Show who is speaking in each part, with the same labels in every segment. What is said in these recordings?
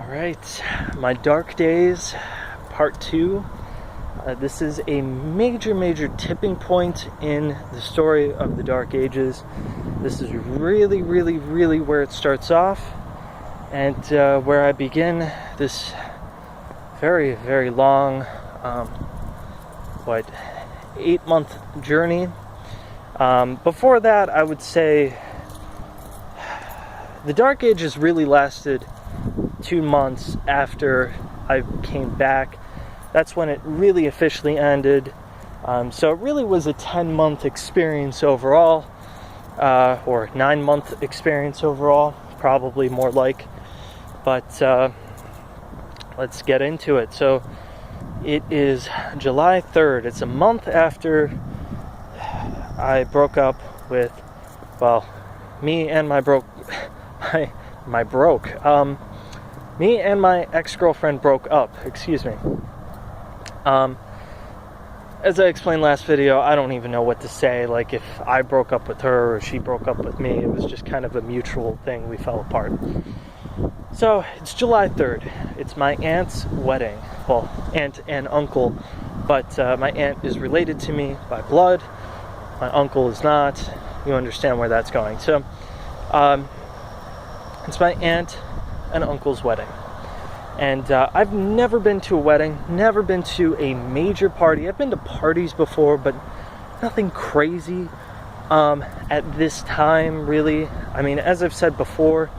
Speaker 1: Alright, my dark days, part 2. This is a major tipping point in the story of the Dark Ages. This is really where it starts off, and where I begin this very long, 8-month journey. Before that, I would say the Dark Ages really lasted 2 months after I came back. That's when it really officially ended. So it really was a 10-month experience overall, or 9-month experience overall, probably more like. But let's get into it. So it is July 3rd. It's a month after I broke up with, me and my ex-girlfriend broke up, As I explained last video, I don't even know what to say, like if I broke up with her or she broke up with me. It was just kind of a mutual thing. We fell apart. So, it's July 3rd. It's my aunt's wedding. Well, aunt and uncle, but my aunt is related to me by blood. My uncle is not. You understand where that's going. So, it's my aunt and uncle's wedding. And I've never been to a wedding, never been to a major party. I've been to parties before, but nothing crazy at this time, really. I mean, as I've said before,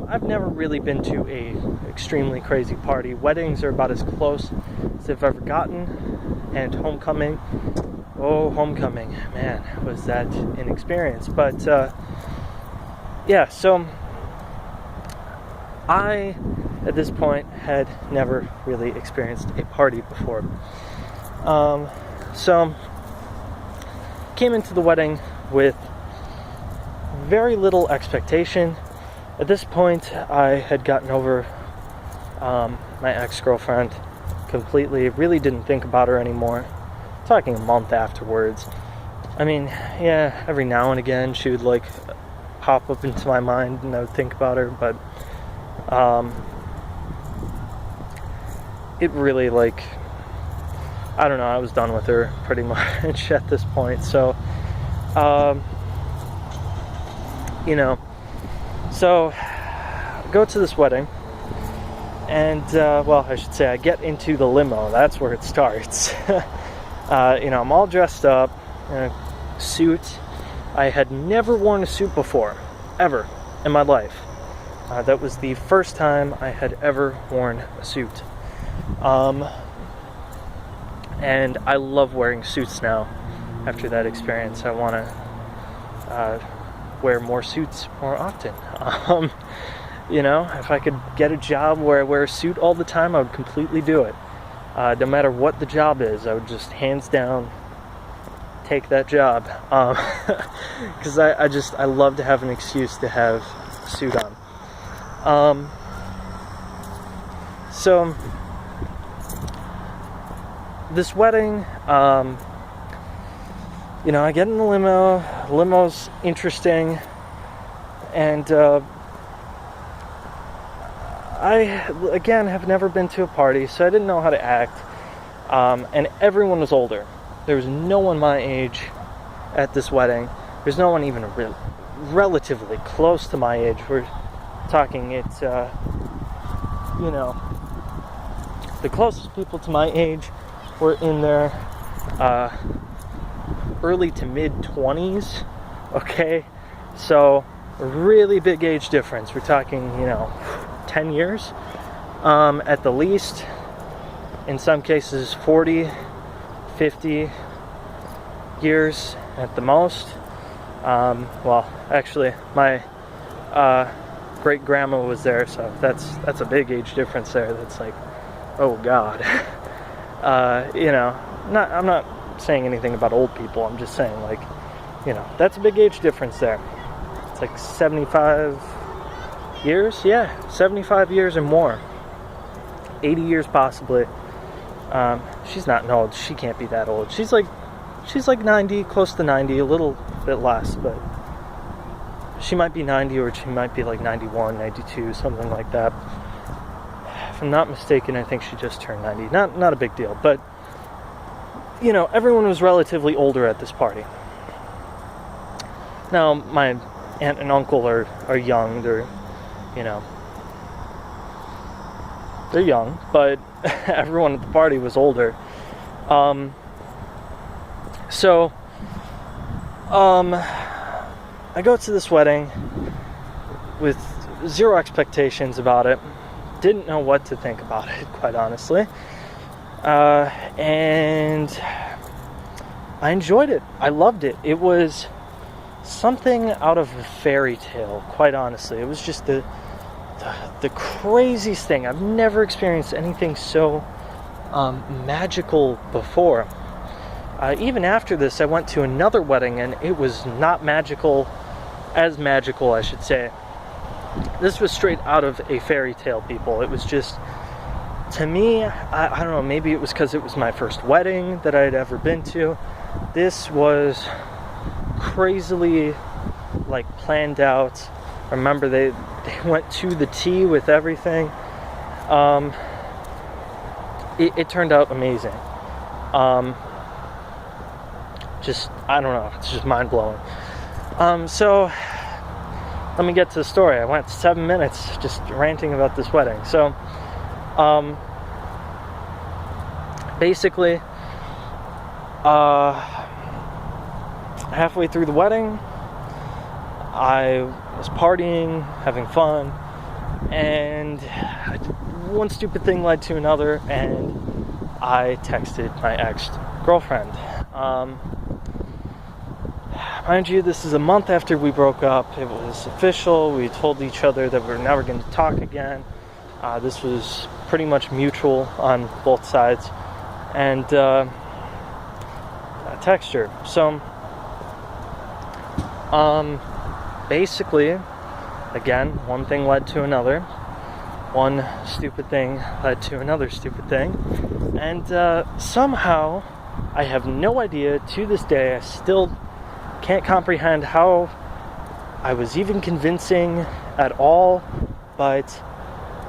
Speaker 1: I've never really been to a extremely crazy party. Weddings are about as close as I've ever gotten. And homecoming, man, was that an experience. But, so I, at this point, had never really experienced a party before. So, came into the wedding with very little expectation. At this point, I had gotten over my ex-girlfriend completely. Really didn't think about her anymore. Talking a month afterwards. I mean, yeah, every now and again she would pop up into my mind and I would think about her, but it really I don't know, I was done with her pretty much at this point. So so go to this wedding, and I should say I get into the limo. That's where it starts. I'm all dressed up in a suit. I had never worn a suit before, ever in my life. That was the first time I had ever worn a suit. And I love wearing suits now. After that experience, I want to wear more suits more often. If I could get a job where I wear a suit all the time, I would completely do it. No matter what the job is, I would just hands down take that job. Because I love to have an excuse to have a suit on. So this wedding, I get in the limo. Limo's interesting, and I, again, have never been to a party, so I didn't know how to act, and everyone was older. There was no one my age at this wedding. There's no one even relatively close to my age. We're talking, it's, the closest people to my age were in their early to mid-20s, okay? So, a really big age difference. We're talking, 10 years at the least. In some cases, 40, 50 years at the most. Actually, my great-grandma was there, so that's a big age difference there. That's oh God. I'm not saying anything about old people. I'm just saying, that's a big age difference there. It's 75 years? Yeah, 75 years or more. 80 years possibly. She's not old. She can't be that old. She's 90, close to 90, a little bit less, but she might be 90, or she might be 91, 92, something like that. I'm not mistaken, I think she just turned 90. Not a big deal, but everyone was relatively older at this party. Now, my aunt and uncle are young. They're young, but everyone at the party was older. So I go to this wedding with zero expectations about it. Didn't know what to think about it, quite honestly. And I enjoyed it. I loved it. It was something out of a fairy tale, quite honestly. It was just the craziest thing. I've never experienced anything so magical before. Even after this, I went to another wedding, and it was not magical, I should say. This was straight out of a fairy tale, people. It was just, to me, I don't know, maybe it was because it was my first wedding that I had ever been to. This was crazily, planned out. I remember they went to the T with everything. It turned out amazing. I don't know, it's just mind-blowing. So, let me get to the story. I went 7 minutes just ranting about this wedding. So, basically, halfway through the wedding, I was partying, having fun, and one stupid thing led to another, and I texted my ex-girlfriend. Mind you, this is a month after we broke up. It was official. We told each other that we were never going to talk again. This was pretty much mutual on both sides. And I texted her. So, basically, again, one thing led to another. One stupid thing led to another stupid thing. And somehow, I have no idea, to this day, I still can't comprehend how I was even convincing at all, but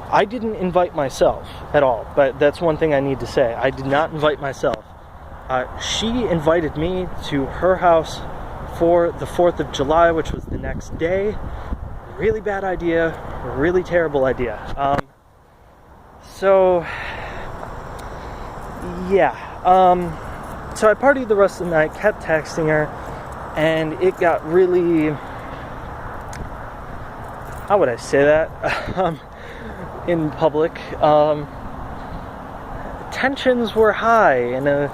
Speaker 1: I didn't invite myself at all. But that's one thing I need to say. I did not invite myself. She invited me to her house for the 4th of July, which was the next day. Really bad idea, really terrible idea. So I partied the rest of the night, kept texting her, and it got really, how would I say that, in public, tensions were high in a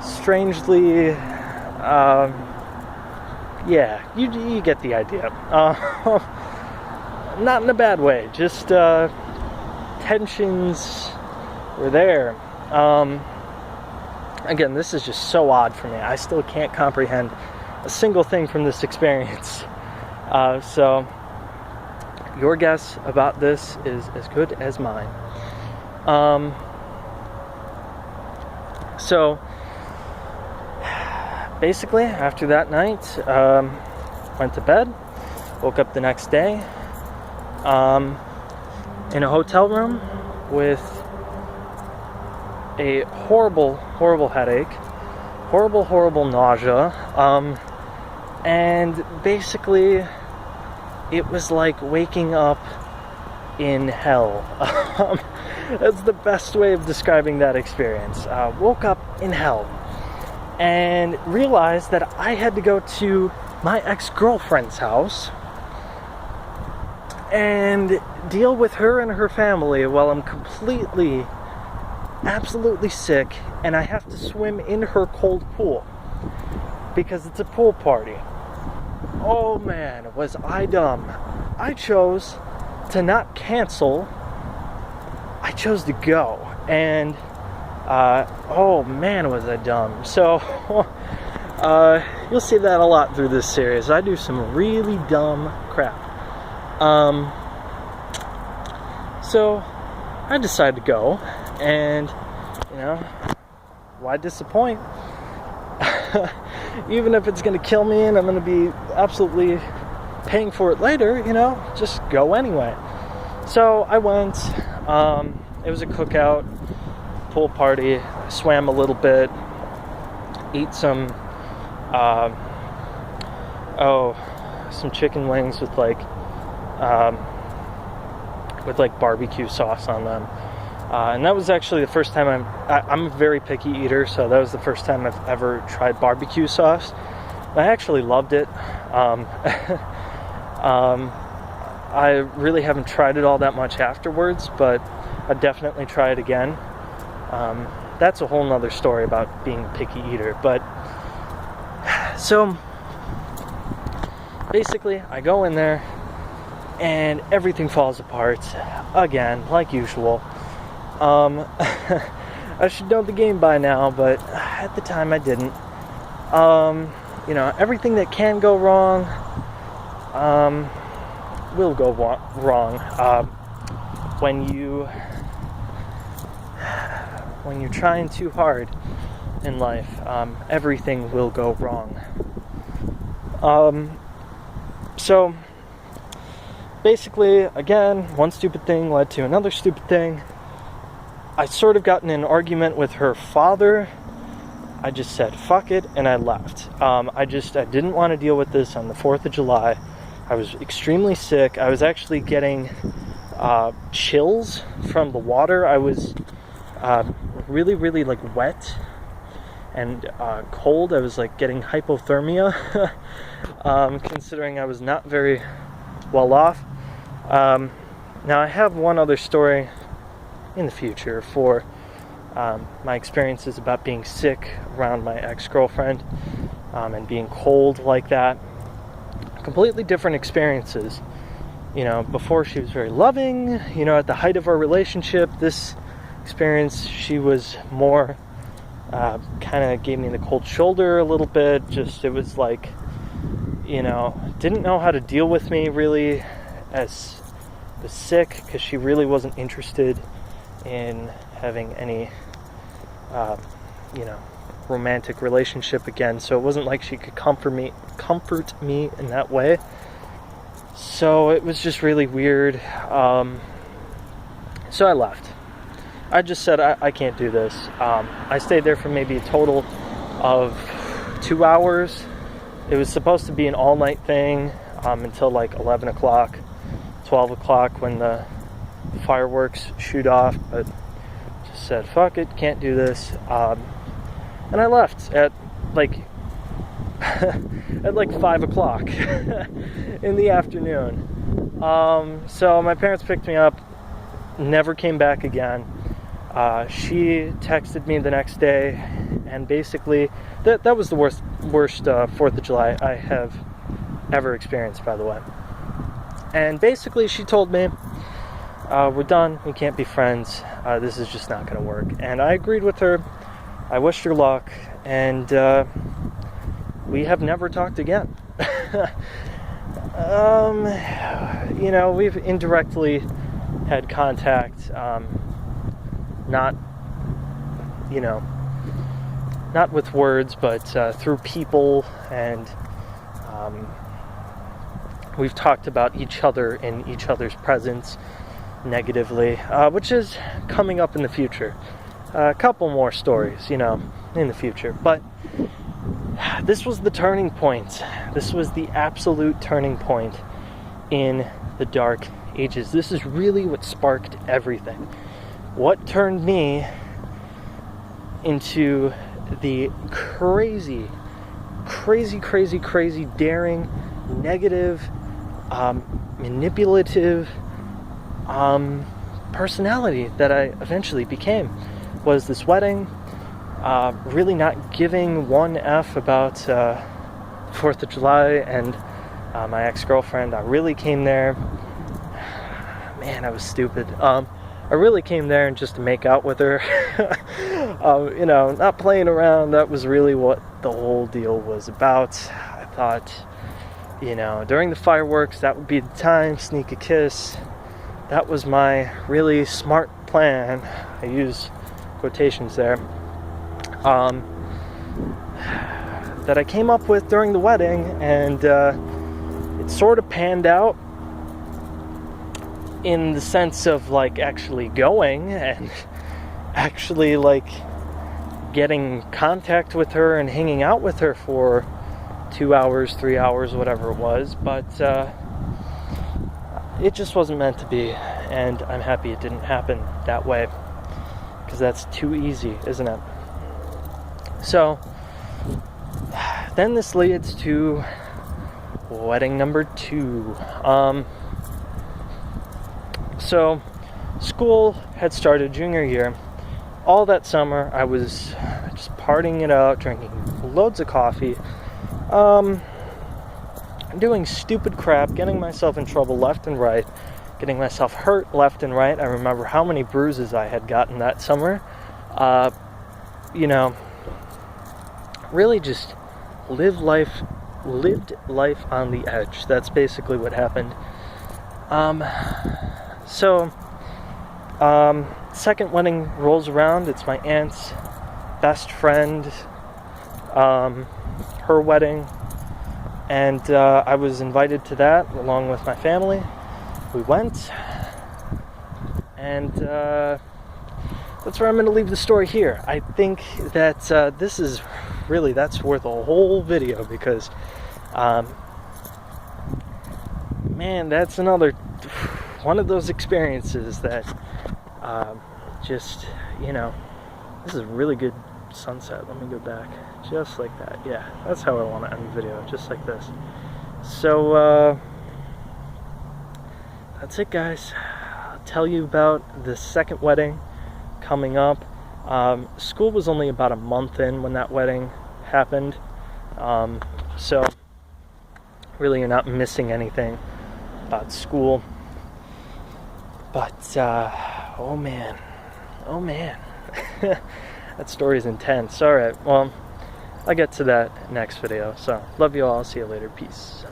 Speaker 1: strangely, you get the idea. Not in a bad way, just tensions were there. Again, this is just so odd for me. I still can't comprehend a single thing from this experience. So, your guess about this is as good as mine. So, basically, after that night, went to bed, woke up the next day, in a hotel room with a horrible, horrible headache, horrible nausea, and basically it was like waking up in hell. That's the best way of describing that experience. Woke up in hell and realized that I had to go to my ex-girlfriend's house and deal with her and her family while I'm absolutely sick, and I have to swim in her cold pool because it's a pool party. Oh man, was I dumb. I chose to not cancel. I chose to go, and oh man, was I dumb. So you'll see that a lot through this series. I do some really dumb crap. So I decided to go, and why disappoint? Even if it's going to kill me and I'm going to be absolutely paying for it later, just go anyway. So I went. It was a cookout, pool party. I swam a little bit, ate some chicken wings with like barbecue sauce on them. And that was actually the first time I'm a very picky eater, so that was the first time I've ever tried barbecue sauce. I actually loved it. I really haven't tried it all that much afterwards, but I'd definitely try it again. That's a whole nother story about being a picky eater. But so basically, I go in there and everything falls apart again, like usual. I should know the game by now, but at the time I didn't. Everything that can go wrong will go wrong when you're trying too hard in life. Everything will go wrong. So basically, again, one stupid thing led to another stupid thing. I sort of got in an argument with her father. I just said fuck it and I left. I didn't want to deal with this on the 4th of July. I was extremely sick. I was actually getting chills from the water. I was really, really like wet and cold. I was like getting hypothermia, considering I was not very well off. Now I have one other story in the future for my experiences about being sick around my ex-girlfriend and being cold like that. Completely different experiences. Before she was very loving, at the height of our relationship. This experience, she was more kind of gave me the cold shoulder a little bit. Just, it was like, didn't know how to deal with me really as was sick, because she really wasn't interested in having any romantic relationship again. So it wasn't like she could comfort me in that way. So it was just really weird. So I left. I just said I can't do this. I stayed there for maybe a total of 2 hours. It was supposed to be an all-night thing until like 11 o'clock, 12 o'clock when the fireworks shoot off, but just said fuck it, can't do this. And I left at like 5 o'clock in the afternoon. So my parents picked me up, never came back again. She texted me the next day, and basically that was the worst 4th of July I have ever experienced, by the way. And basically she told me, we're done, we can't be friends, this is just not going to work. And I agreed with her. I wished her luck, and we have never talked again. We've indirectly had contact, not with words, but through people, and we've talked about each other in each other's presence negatively, which is coming up in the future. A couple more stories, in the future. But this was the turning point. This was the absolute turning point in the dark ages. This is really what sparked everything. What turned me into the crazy, daring, negative, manipulative personality that I eventually became was this wedding. Really not giving one F about 4th of July and my ex-girlfriend. I really came there, man, I was stupid. I really came there and just to make out with her. Not playing around. That was really what the whole deal was about. I thought, during the fireworks, that would be the time, sneak a kiss. That was my really smart plan. I use quotations there. That I came up with during the wedding, and it sort of panned out. in the sense of like actually going and actually like getting contact with her and hanging out with her for 2 hours, 3 hours, whatever it was, but it just wasn't meant to be, and I'm happy it didn't happen that way, because that's too easy, isn't it? So then this leads to wedding number 2. So school had started junior year. All that summer I was just partying it out, drinking loads of coffee, doing stupid crap, getting myself in trouble left and right, getting myself hurt left and right. I remember how many bruises I had gotten that summer. Really just lived life on the edge. That's basically what happened. Second wedding rolls around. It's my aunt's best friend, her wedding, and I was invited to that along with my family. We went, and that's where I'm going to leave the story here. I think that that's worth a whole video, because man, that's another one of those experiences that this is a really good sunset. Let me go back, just like that. Yeah, that's how I want to end the video, just like this. So that's it, guys. I'll tell you about the second wedding coming up. School was only about a month in when that wedding happened, so really you're not missing anything about school. But oh man that story is intense. Alright, well, I'll get to that next video. So love you all. See you later. Peace.